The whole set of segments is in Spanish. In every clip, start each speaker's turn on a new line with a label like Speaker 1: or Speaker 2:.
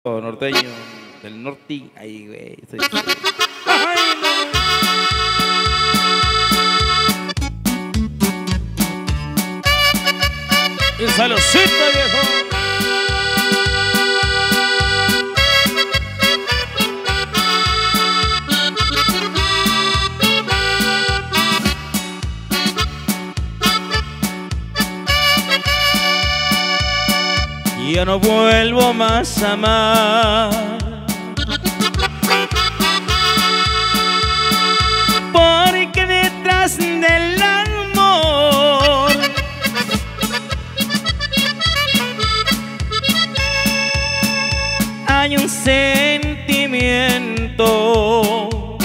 Speaker 1: norteño del norte. Ahí, güey. Y saludcita, viejo. Yo no vuelvo más a amar, porque detrás del amor hay un sentimiento,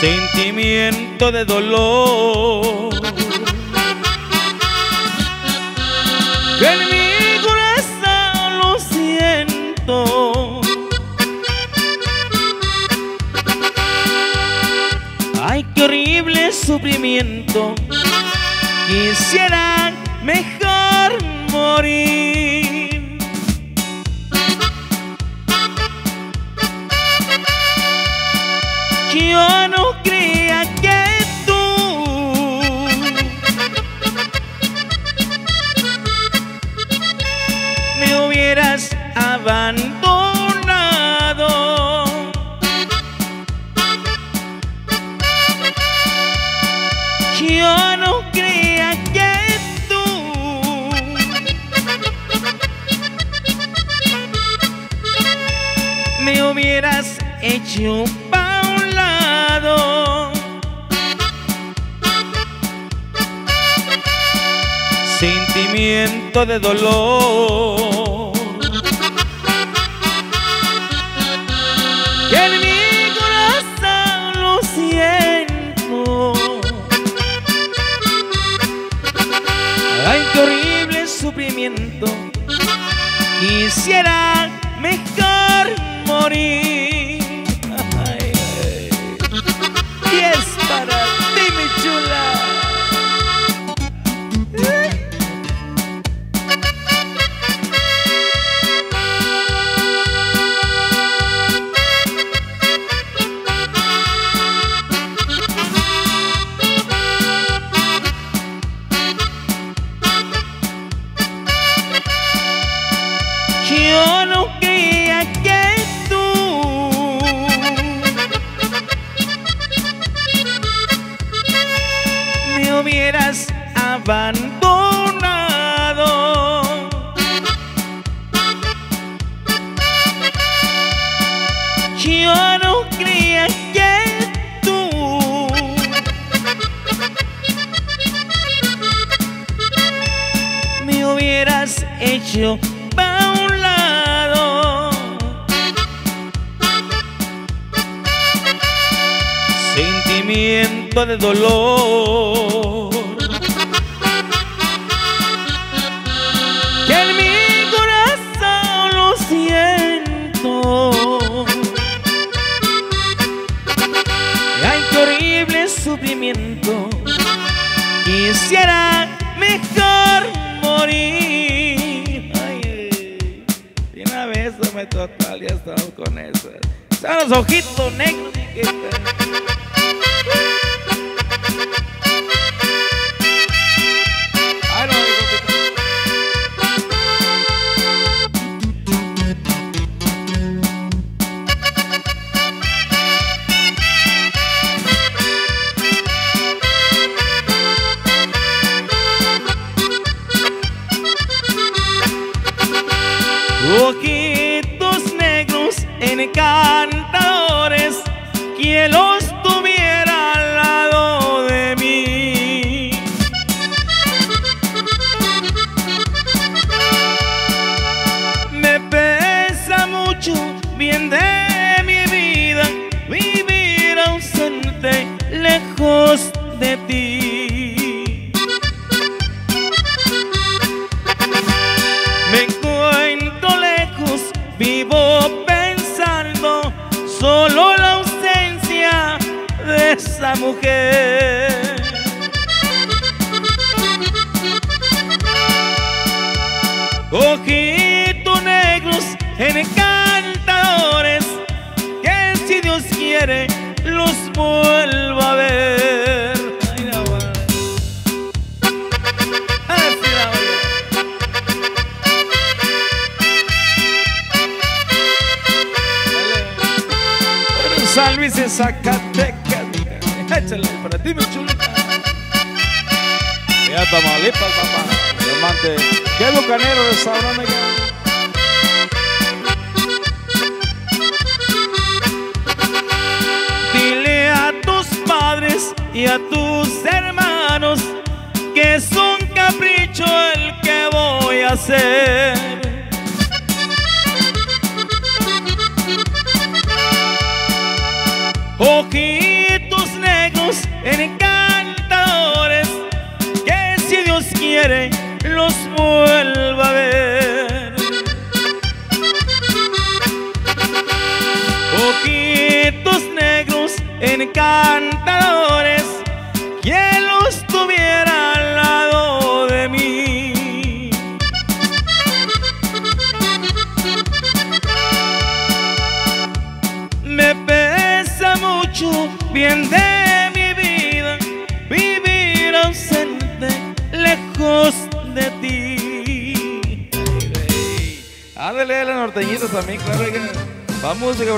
Speaker 1: sentimiento de dolor. Que en mi corazón lo siento. Ay, qué horrible sufrimiento. Quisiera mejor morir. Yo no creía que hubieras abandonado. Yo no creía que tú me hubieras hecho pa' un lado. Sentimiento de dolor, que en mi corazón lo siento. Ay, qué horrible sufrimiento. Quisiera mejor morir. Ay, ay. Y es para ti, mi chula. Yo no creía que tú me hubieras abandonado. Yo no creía que tú me hubieras hecho pa' un lado. Sentimiento de dolor, que en mi corazón lo siento. Ay, qué horrible sufrimiento. Quisiera mejor morir. Y una vez me total, ya estamos con eso. Son los ojitos negros. Ay, no, ojitos negros encantadores, quien los tuviera al lado de mí. Me pesa mucho bien de mi vida vivir ausente lejos de ti. Me encuentro lejos, vivo pensando solo la ausencia de esa mujer. Ojitos negros encantadores, que si Dios quiere los vuelva a ver. Ay, la madre. Así la voy. San Luis en Zacatecas, échale para ti, mi chulita.
Speaker 2: Ya Tamaulipas, papá. Diamante. ¿Qué bucanero de Sabrón?
Speaker 1: Dile a tus padres y a tus hermanos que es un capricho el que voy a hacer. Ojitos negros encantadores, que si Dios quiere los vuelva a ver. Ojitos negros encantadores, quien los tuviera al lado de mí. Me pesa mucho, bien de mi vida, vivir ausente, lejos de ti.
Speaker 2: Ándale a la norteñita también, claro. Vamos, música,